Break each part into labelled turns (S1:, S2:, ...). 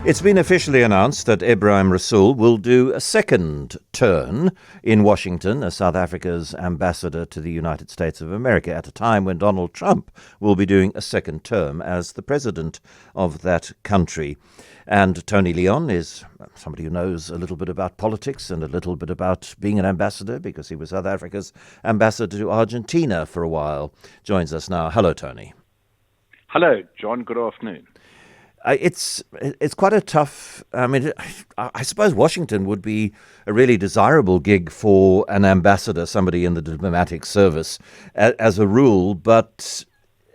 S1: It's been officially announced that Ebrahim Rasool will do a second turn in Washington as South Africa's ambassador to the United States of America at a time when Donald Trump will be doing a second term as the president of that country. And Tony Leon is somebody who knows a little bit about politics and a little bit about being an ambassador because he was South Africa's ambassador to Argentina for a while. Joins us now. Hello, Tony.
S2: Hello, John. Good afternoon.
S1: It's quite a tough. I suppose Washington would be a really desirable gig for an ambassador, somebody in the diplomatic service, as a rule. But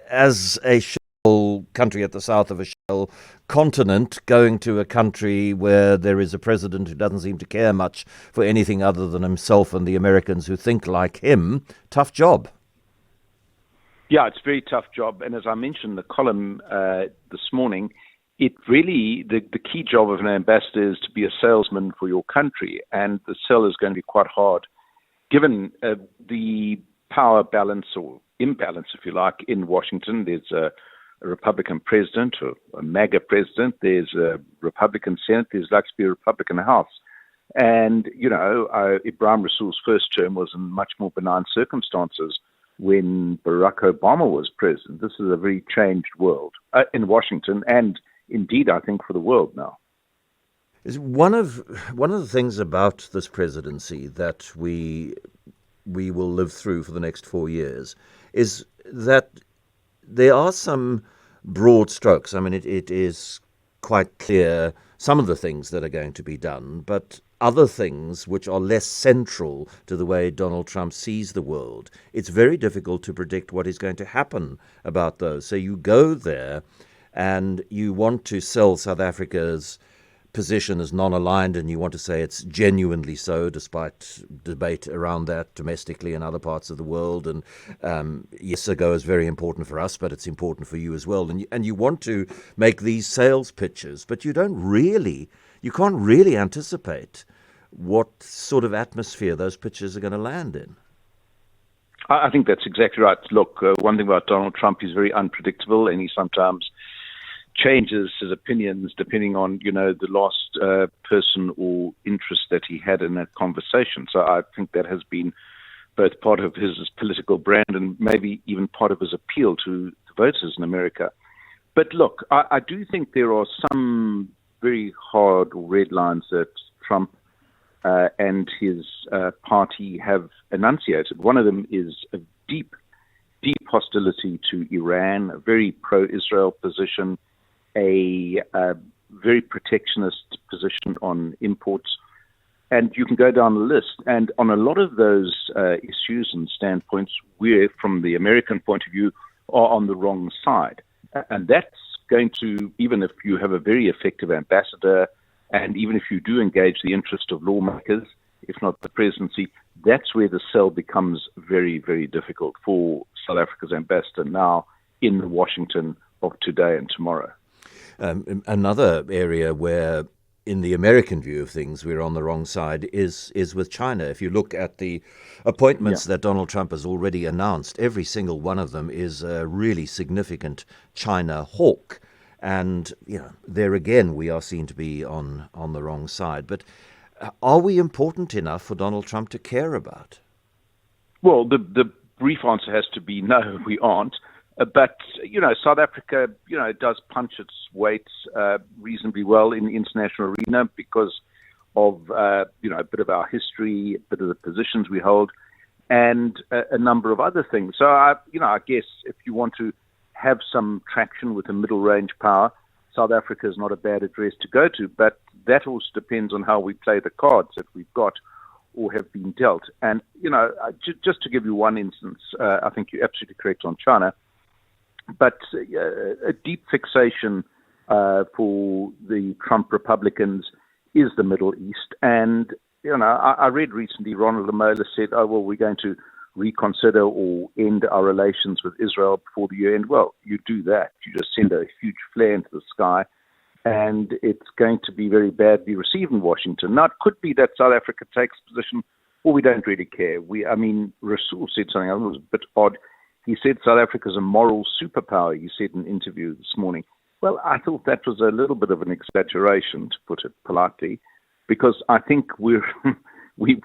S1: as a shell country at the south of a shell continent, going to a country where there is a president who doesn't seem to care much for anything other than himself and the Americans who think like him, tough job.
S2: Yeah, it's a very tough job. And as I mentioned in the column this morning, it really, the key job of an ambassador is to be a salesman for your country. And the sell is going to be quite hard, given the power balance or imbalance, if you like, in Washington. There's a Republican president or a MAGA president. There's a Republican Senate. There's likely to be a Republican House. And, Ebrahim Rasool's first term was in much more benign circumstances when Barack Obama was president. This is a very changed world in Washington and indeed, I think, for the world now.
S1: Is one of the things about this presidency that we will live through for the next 4 years is that there are some broad strokes. I mean, it is quite clear some of the things that are going to be done, but other things which are less central to the way Donald Trump sees the world, it's very difficult to predict what is going to happen about those. So you go there and you want to sell South Africa's position as non-aligned, and you want to say it's genuinely so, despite debate around that domestically in other parts of the world. And yes, AGOA is very important for us, but it's important for you as well. And you want to make these sales pitches, but you can't really anticipate what sort of atmosphere those pitches are going to land in.
S2: I think that's exactly right. Look, one thing about Donald Trump, he's very unpredictable, and he sometimes changes his opinions depending on, the last person or interest that he had in that conversation. So I think that has been both part of his political brand and maybe even part of his appeal to the voters in America. But look, I do think there are some very hard red lines that Trump and his party have enunciated. One of them is a deep hostility to Iran, a very pro-Israel position, a very protectionist position on imports. And you can go down the list. And on a lot of those issues and standpoints, we, from the American point of view, are on the wrong side. And that's going to, even if you have a very effective ambassador, and even if you do engage the interest of lawmakers, if not the presidency, that's where the sell becomes very, very difficult for South Africa's ambassador now in Washington of today and tomorrow.
S1: Another area where, in the American view of things, we're on the wrong side is with China. If you look at the appointments that Donald Trump has already announced, every single one of them is a really significant China hawk. And, there again, we are seen to be on the wrong side. But are we important enough for Donald Trump to care about?
S2: Well, the brief answer has to be no, we aren't. But, South Africa, does punch its weight reasonably well in the international arena because of, a bit of our history, a bit of the positions we hold, and a number of other things. So, I guess if you want to have some traction with a middle-range power, South Africa is not a bad address to go to, but that also depends on how we play the cards that we've got or have been dealt. And, just to give you one instance, I think you're absolutely correct on China, but a deep fixation for the Trump Republicans is the Middle East. And, I read recently Ronald Lamola said, we're going to reconsider or end our relations with Israel before the year end. Well, you do that. You just send a huge flare into the sky, and it's going to be very badly received in Washington. Now, it could be that South Africa takes a position, or we don't really care. Rasool said something that was a bit odd. He said South Africa is a moral superpower, he said in an interview this morning. Well, I thought that was a little bit of an exaggeration, to put it politely, because I think we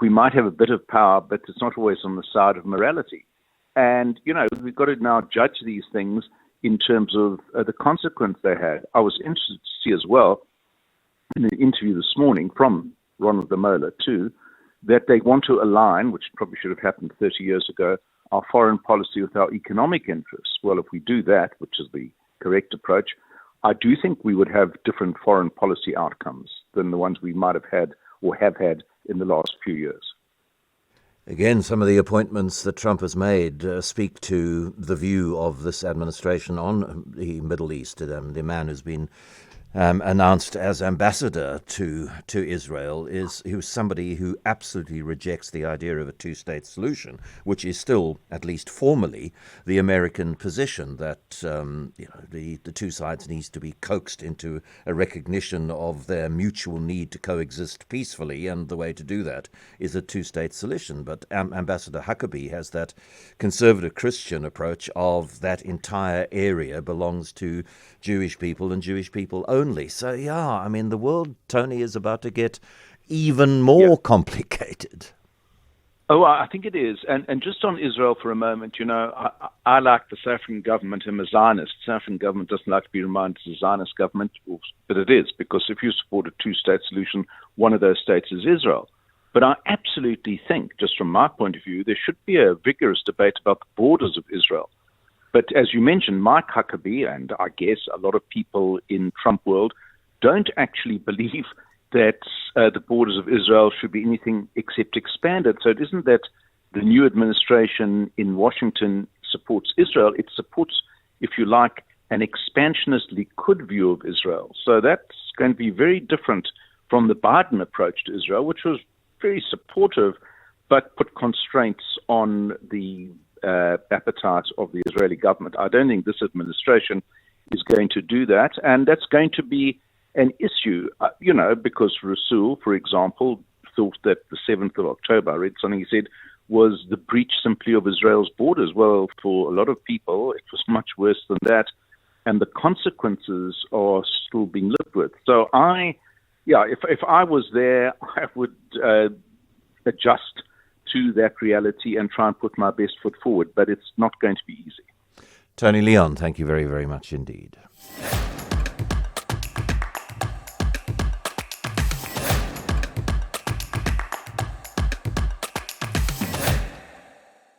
S2: might have a bit of power, but it's not always on the side of morality. And, we've got to now judge these things in terms of the consequence they had. I was interested to see as well, in an interview this morning from Ronald Lamola too, that they want to align, which probably should have happened 30 years ago, our foreign policy with our economic interests. Well, if we do that, which is the correct approach, I do think we would have different foreign policy outcomes than the ones we might have had or have had in the last few years.
S1: Again, some of the appointments that Trump has made speak to the view of this administration on the Middle East. The man who's been announced as ambassador to Israel who's somebody who absolutely rejects the idea of a two-state solution, which is still, at least formally, the American position that the two sides needs to be coaxed into a recognition of their mutual need to coexist peacefully, and the way to do that is a two-state solution. But Ambassador Huckabee has that conservative Christian approach of that entire area belongs to Jewish people and Jewish people only. So, the world, Tony, is about to get even more complicated.
S2: Oh, I think it is. And just on Israel for a moment, I like the South African government. I'm a Zionist. The South African government doesn't like to be reminded it's a Zionist government, but it is, because if you support a two-state solution, one of those states is Israel. But I absolutely think, just from my point of view, there should be a vigorous debate about the borders of Israel. But as you mentioned, Mike Huckabee, and I guess a lot of people in Trump world, don't actually believe that the borders of Israel should be anything except expanded. So it isn't that the new administration in Washington supports Israel. It supports, if you like, an expansionist Likud view of Israel. So that's going to be very different from the Biden approach to Israel, which was very supportive, but put constraints on the appetite of the Israeli government. I don't think this administration is going to do that, and that's going to be an issue, because Rasool, for example, thought that the 7th of October, I read something he said, was the breach simply of Israel's borders. Well, for a lot of people, it was much worse than that, and the consequences are still being lived with. So if I was there, I would adjust to that reality and try and put my best foot forward, but it's not going to be easy.
S1: Tony Leon, thank you very, very much indeed.